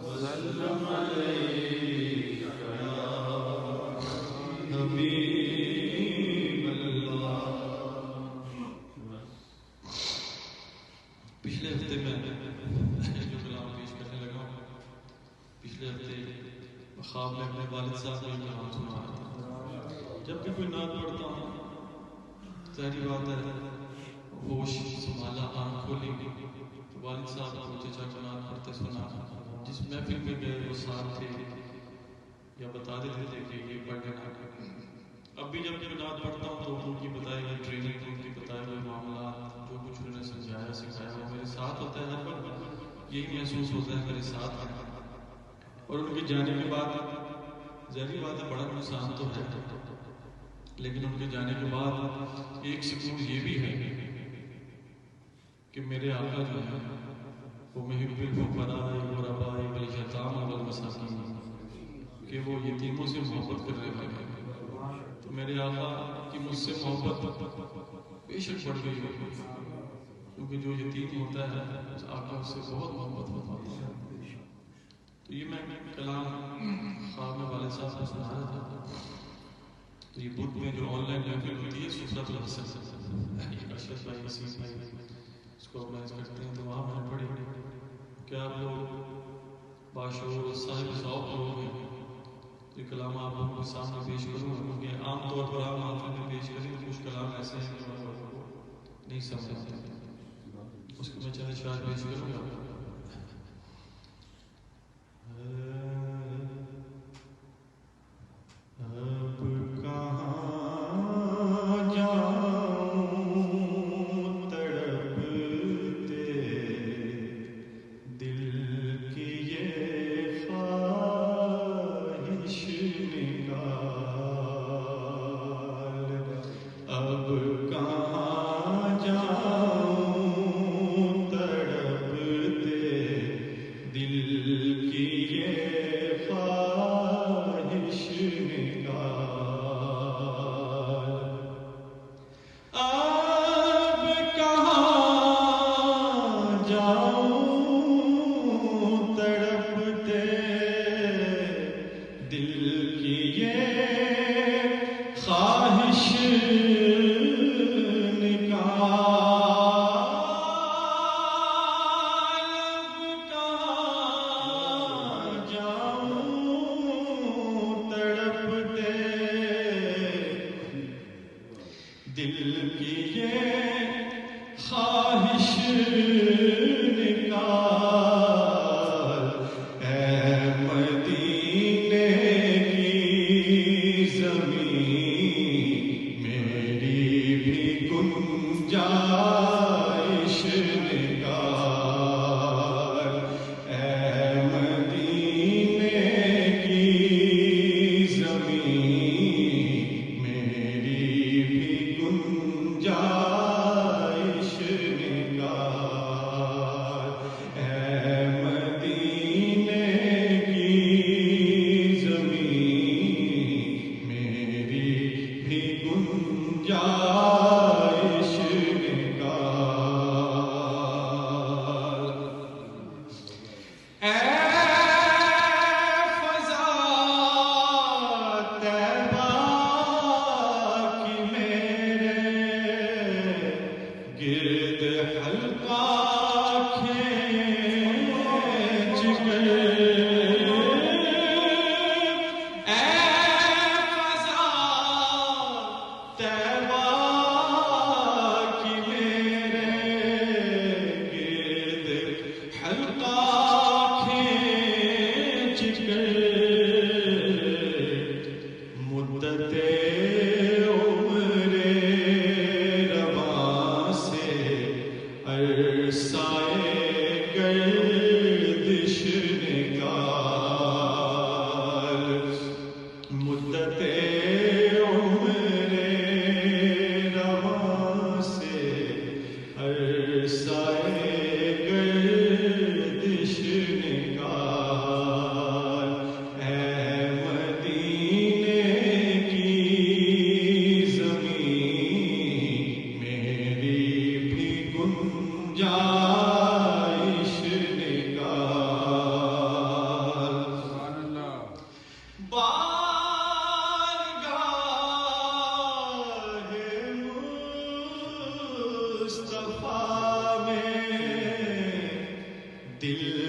وسلم عليك يا حبيب اللہ. پچھلے ہفتے میں جو کلام پیش کرنے لگا ہوں، پچھلے ہفتے خواب میں اپنے والد صاحب نے کلام سنا. جب بھی کوئی نعت پڑھتا ہوں ظاہری بات ہے ہوش سنبھالا، آنکھ کھولی تو والد صاحب کو چچا کو نعت پڑھتے سنا. جس محفل میں گئے وہ ساتھ تھے یا بتا دیتے تھے کہ یہ پڑھ لینا. اب بھی جب میں نعت پڑھتا ہوں تو ان کی بتائی ہوئی ٹریننگ، ان کی بتائے ہوئے معاملات، جو کچھ انہوں نے سمجھایا سکھایا وہ میرے ساتھ ہوتا ہے. ہر وقت یہی محسوس ہوتا ہے میرے ساتھ ہے. اور ان کے جانے کے بعد ظاہری بات ہے بڑا نقصان تو ہے، لیکن ان کے جانے کے بعد ایک سکون یہ بھی ہے کہ میرے آقا جو ہے وہ محب الفقراء والغرباء والیتامى والمساکین، کہ وہ یتیموں سے محبت کرنے والے ہیں. تو میرے آقا کی مجھ سے محبت بے شک بڑھ گئی ہوگی، کیونکہ جو یتیم ہوتا ہے آقا اس سے بہت محبت ہوتا ہے. تو یہ میں کلام خواب میں والد صاحب کو سنا رہا تھا. تو یہ بدھ میں جو آن لائن محفل ہوتی ہے سورۃ الحسن، ارشد بھائی وسیم بھائی اس کو آرگنائز کرتے ہیں، تو وہاں میں نے پڑھی کہ آپ لوگ باشعور صاحب ذوق لوگ ہیں. یہ کلام آپ لوگوں کے سامنے پیش کروں گا، کیونکہ عام طور پر آپ محفل میں پیش کریں تو کچھ کلام ایسے ہیں جو آپ لوگوں کو نہیں سمجھ آتے، اس کو میں چند اشعار پیش کروں گا. اب کہاں جاؤں تڑپتے دل کی یہ خواہش نکال. اب کہاں جاؤں تڑپتے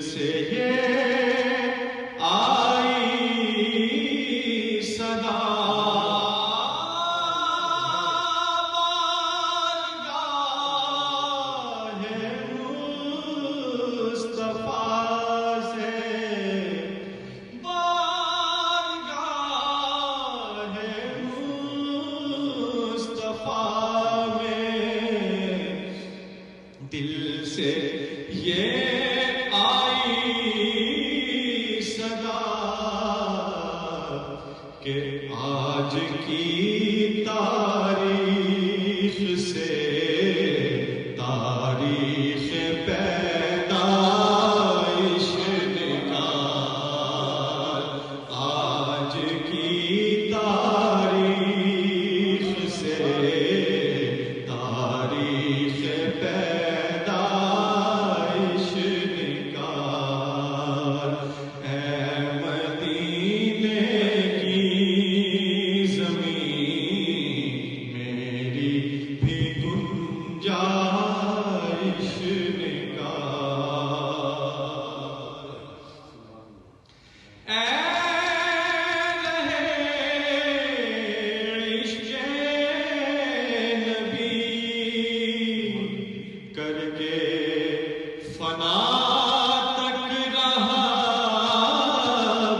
سے یہ آئی صدا دل سے یہ آئی صدا کہ آج کی تاریخ سے تاریخ پیدائش نکال، آج کی تاریخ سے تاریخ پیدائش نکال، اے مدینے کی زمین میری بھی گنجائش نکال، اے فنا تک رہا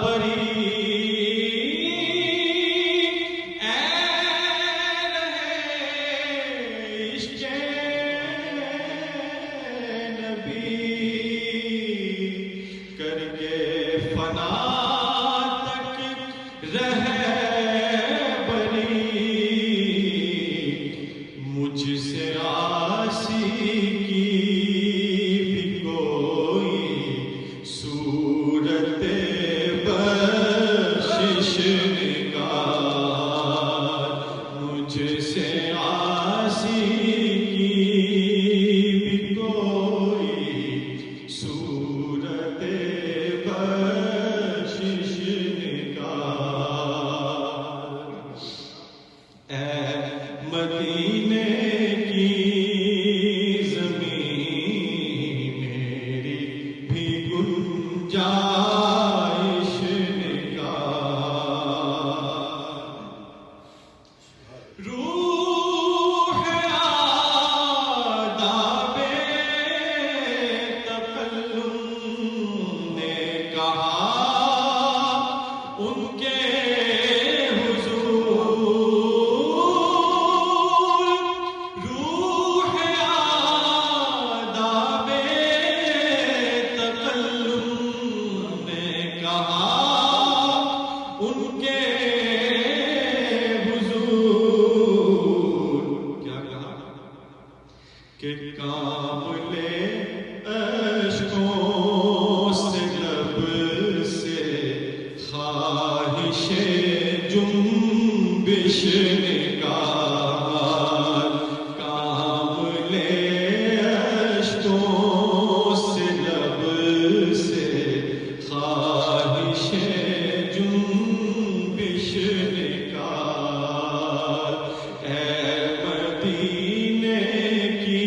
بری، اے عشق نبی کر کے فنا تک رہے بری، مجھ سے آسی کی صورت بخشش نکال، مجھ سے آسی کی بھی کوئی صورت بخشش نکال، اے مدینے کی زمین میری بھی گنجائش نکال، روح آداب تکلم نے کہا ان کے حضور، روح آداب تکلم نے کہا ان کے حضور، کیا کہا کہ کام لے اشکوں سے لب سے خواہش جنبش نکال، کام لے اشکوں سے لب سے خواہش جنبش نکال، اے مدینے کی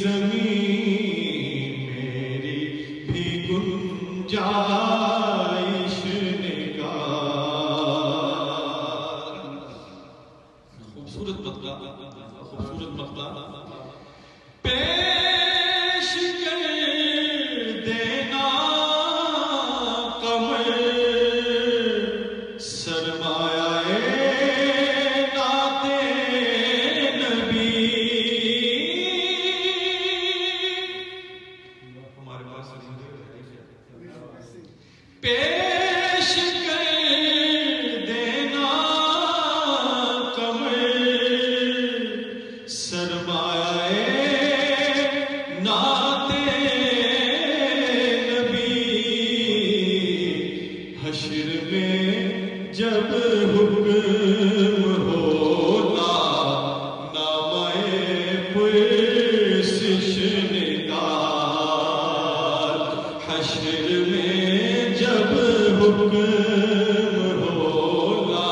زمین میری بھی گنجائش نکال، خوبصورت مقطع، خوبصورت مقطع پیش کر دینا قمر سرمایہ نعت نبی، ہمارے پاس پیش کر دینا قمر سرمایہ نعت نبی، حشر میں جب حکم ہوتا نامۂ پرسش نکال، حشر میں جب حکم ہوگا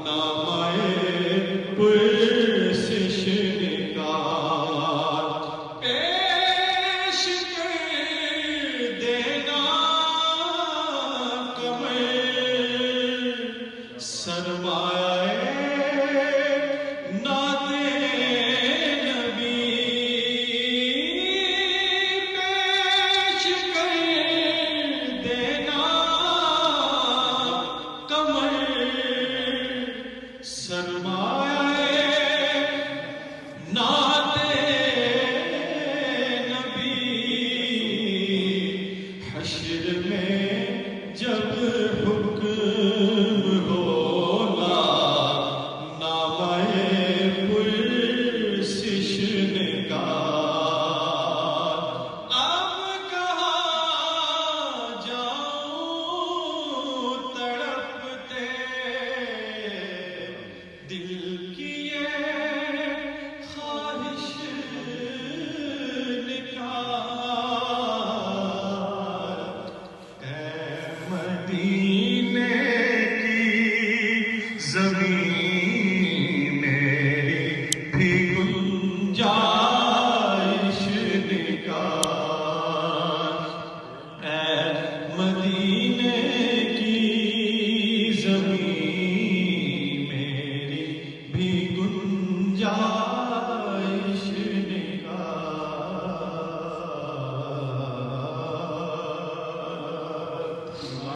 نامۂ پرسش نکال، پیش کر حشر میں جب حکم